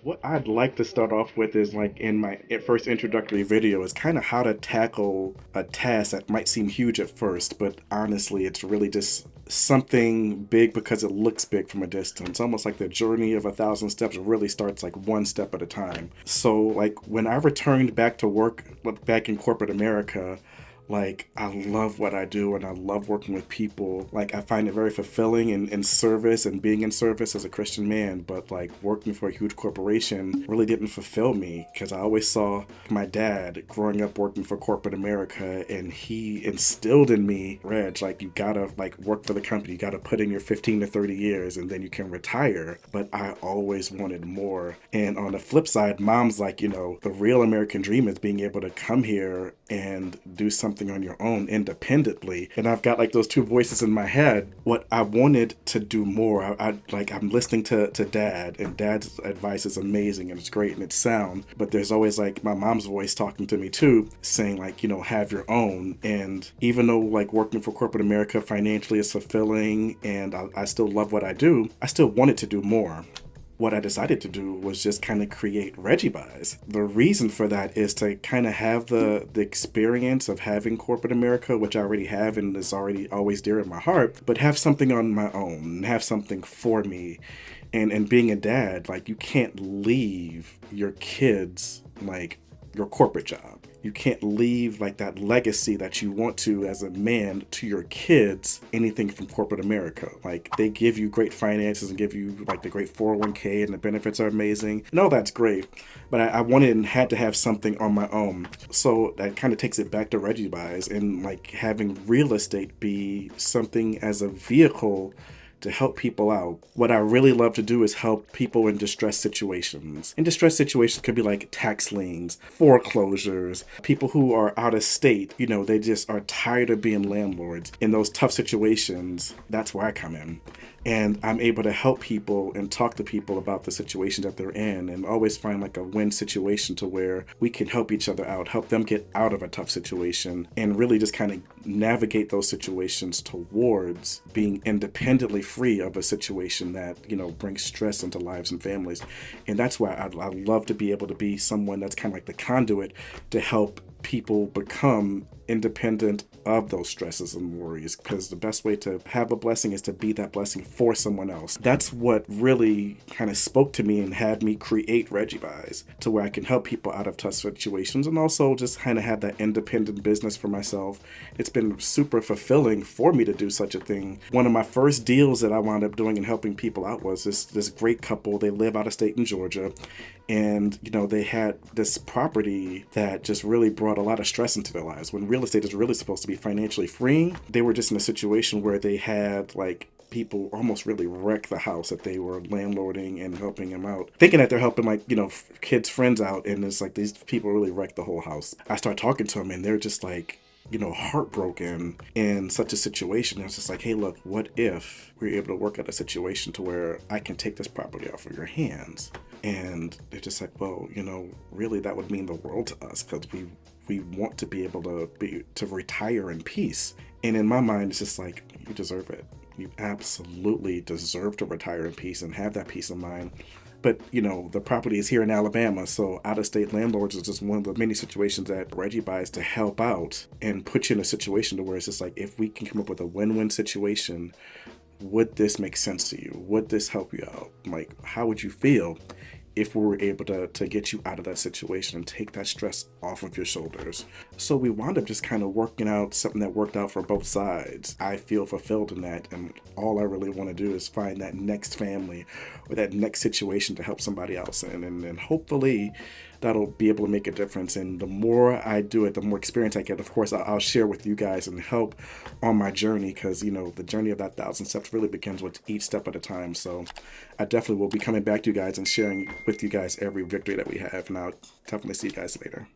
What I'd like to start off with is like in my first introductory video is kind of how to tackle a task that might seem huge at first, but honestly, it's really just something big because it looks big from a distance. Almost like the journey of 1,000 steps really starts like one step at a time. So, like when I returned back to work, back in corporate America, like I love what I do and I love working with people. Like I find it very fulfilling in service and being in service as a Christian man, but like working for a huge corporation really didn't fulfill me because I always saw my dad growing up working for corporate America, and he instilled in me, Reg, like you gotta like work for the company, you gotta put in your 15 to 30 years and then you can retire. But I always wanted more. And on the flip side, mom's like, the real American dream is being able to come here and do something on your own independently. And I've got like those two voices in my head. What I wanted to do more, I'm listening to dad, and dad's advice is amazing and it's great and it's sound. But there's always like my mom's voice talking to me too, saying like, have your own. And even though like working for corporate America financially is fulfilling and I still love what I do, I still wanted to do more. What I decided to do was just kind of create Reggie Buys. The reason for that is to kind of have the experience of having corporate America, which I already have and is already always dear in my heart, but have something on my own, have something for me. And being a dad, like you can't leave your kids like your corporate job. You can't leave like that legacy that you want to as a man to your kids, anything from corporate America. Like they give you great finances and give you like the great 401k and the benefits are amazing. And all that's great. But I wanted and had to have something on my own. So that kind of takes it back to Reggie Buys and like having real estate be something as a vehicle to help people out. What I really love to do is help people in distress situations. In distress situations could be like tax liens, foreclosures, people who are out of state, they just are tired of being landlords. In those tough situations, that's where I come in. And I'm able to help people and talk to people about the situation that they're in and always find like a win situation to where we can help each other out, help them get out of a tough situation, and really just kind of navigate those situations towards being independently free of a situation that, brings stress into lives and families. And that's why I love to be able to be someone that's kind of like the conduit to help people become independent of those stresses and worries, because the best way to have a blessing is to be that blessing for someone else. That's what really kind of spoke to me and had me create Reggie Buys, to where I can help people out of tough situations and also just kind of have that independent business for myself. It's been super fulfilling for me to do such a thing. One of my first deals that I wound up doing and helping people out was this great couple. They live out of state in Georgia, and they had this property that just really brought a lot of stress into their lives. When real estate is really supposed to be financially freeing, they were just in a situation where they had like people almost really wreck the house that they were landlording and helping them out, thinking that they're helping like kids friends out, and it's like these people really wrecked the whole house. I start talking to them and they're just like heartbroken in such a situation. It's just like, hey, look, what if we're able to work out a situation to where I can take this property off of your hands? And they're just like, well, really that would mean the world to us, because we want to be able to retire in peace. And in my mind, it's just like, you deserve it. You absolutely deserve to retire in peace and have that peace of mind. But, the property is here in Alabama, so out-of-state landlords is just one of the many situations that Reggie Buys to help out and put you in a situation to where it's just like, if we can come up with a win-win situation, would this make sense to you? Would this help you out? Like, how would you feel if we were able to get you out of that situation and take that stress off of your shoulders? So we wound up just kind of working out something that worked out for both sides. I feel fulfilled in that, and all I really want to do is find that next family or that next situation to help somebody else in, and hopefully that'll be able to make a difference. And the more I do it, the more experience I get. Of course, I'll share with you guys and help on my journey, because the journey of that 1,000 steps really begins with each step at a time. So I definitely will be coming back to you guys and sharing with you guys every victory that we have, and I'll definitely see you guys later.